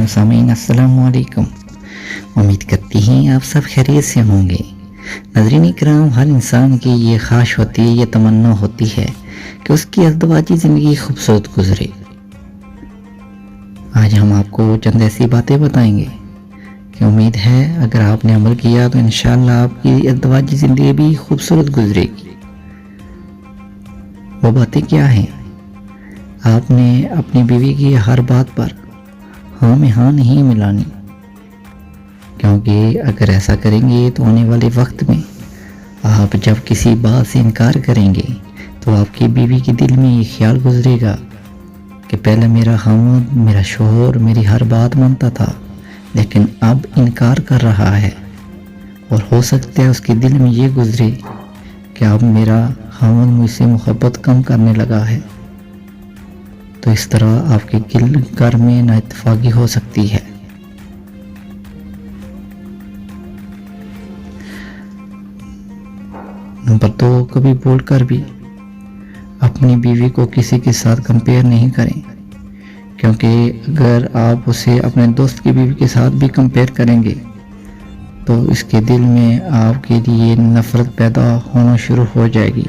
سامعین السلام علیکم، امید کرتی ہیں آپ سب خیریت سے ہوں گے۔ ناظرین کرام، ہر انسان کی یہ خواہش ہوتی ہے، یہ تمنا ہوتی ہے کہ اس کی ازدواجی زندگی خوبصورت گزرے۔ آج ہم آپ کو چند ایسی باتیں بتائیں گے کہ امید ہے اگر آپ نے عمل کیا تو انشاءاللہ آپ کی ازدواجی زندگی بھی خوبصورت گزرے گی۔ وہ باتیں کیا ہیں؟ آپ نے اپنی بیوی کی ہر بات پر ہاں میں ہاں نہیں ملانی، کیونکہ اگر ایسا کریں گے تو آنے والے وقت میں آپ جب کسی بات سے انکار کریں گے تو آپ کی بیوی کے دل میں یہ خیال گزرے گا کہ پہلے میرا خاوند، میرا شوہر میری ہر بات مانتا تھا، لیکن اب انکار کر رہا ہے، اور ہو سکتا ہے اس کے دل میں یہ گزرے کہ اب میرا خاوند مجھ سے محبت کم کرنے لگا ہے۔ تو اس طرح آپ کے گھر میں نااتفاقی ہو سکتی ہے۔ نمبر 2، کبھی بول کر بھی اپنی بیوی کو کسی کے ساتھ کمپیئر نہیں کریں، کیونکہ اگر آپ اسے اپنے دوست کی بیوی کے ساتھ بھی کمپیئر کریں گے تو اس کے دل میں آپ کے لیے نفرت پیدا ہونا شروع ہو جائے گی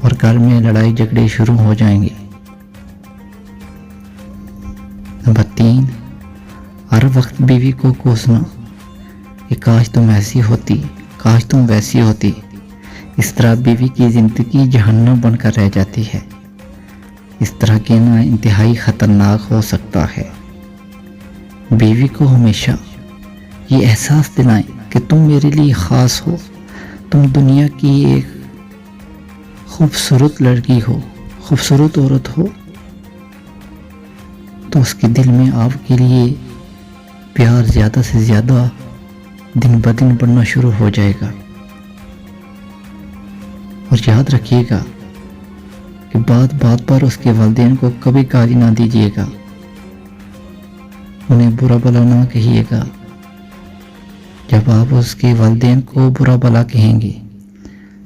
اور گھر میں لڑائی جھگڑے شروع ہو جائیں گے۔ نمبر 3، ہر وقت بیوی کو کوسنا کہ کاش تم ایسی ہوتی، کاش تم ویسی ہوتی۔ اس طرح بیوی کی زندگی جہنم بن کر رہ جاتی ہے۔ اس طرح کہنا انتہائی خطرناک ہو سکتا ہے۔ بیوی کو ہمیشہ یہ احساس دلائیں کہ تم میرے لیے خاص ہو، تم دنیا کی ایک خوبصورت لڑکی ہو، خوبصورت عورت ہو، تو اس کے دل میں آپ کے لیے پیار زیادہ سے زیادہ دن بدن بڑھنا شروع ہو جائے گا۔ اور یاد رکھیے گا کہ بات بات پر اس کے والدین کو کبھی گالی نہ دیجیے گا، انہیں برا بھلا نہ کہیے گا۔ جب آپ اس کے والدین کو برا بھلا کہیں گے،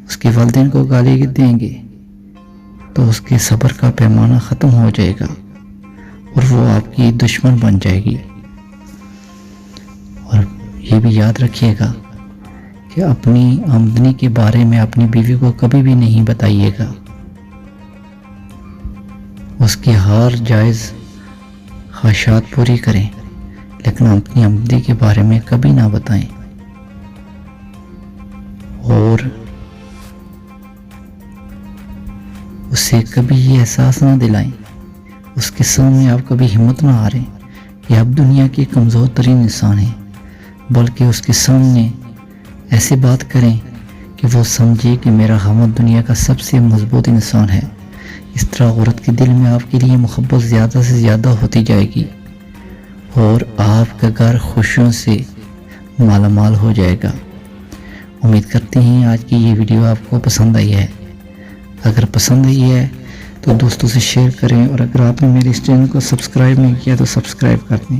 اس کے والدین کو گالی دیں گے، تو اس کے صبر کا پیمانہ ختم ہو جائے گا اور وہ آپ کی دشمن بن جائے گی۔ اور یہ بھی یاد رکھیے گا کہ اپنی آمدنی کے بارے میں اپنی بیوی کو کبھی بھی نہیں بتائیے گا۔ اس کی ہر جائز خواہشات پوری کریں، لیکن اپنی آمدنی کے بارے میں کبھی نہ بتائیں۔ اور اسے کبھی یہ احساس نہ دلائیں، اس کے سامنے آپ کبھی ہمت نہ ہاریں کہ آپ دنیا کے کمزور ترین انسان ہیں، بلکہ اس کے سامنے ایسے بات کریں کہ وہ سمجھے کہ میرا خاوند دنیا کا سب سے مضبوط انسان ہے۔ اس طرح عورت کے دل میں آپ کے لیے محبت زیادہ سے زیادہ ہوتی جائے گی اور آپ کا گھر خوشیوں سے مالا مال ہو جائے گا۔ امید کرتے ہیں آج کی یہ ویڈیو آپ کو پسند آئی ہے۔ اگر پسند آئی ہے تو دوستوں سے شیئر کریں، اور اگر آپ نے میرے اس چینل کو سبسکرائب نہیں کیا تو سبسکرائب کر دیں۔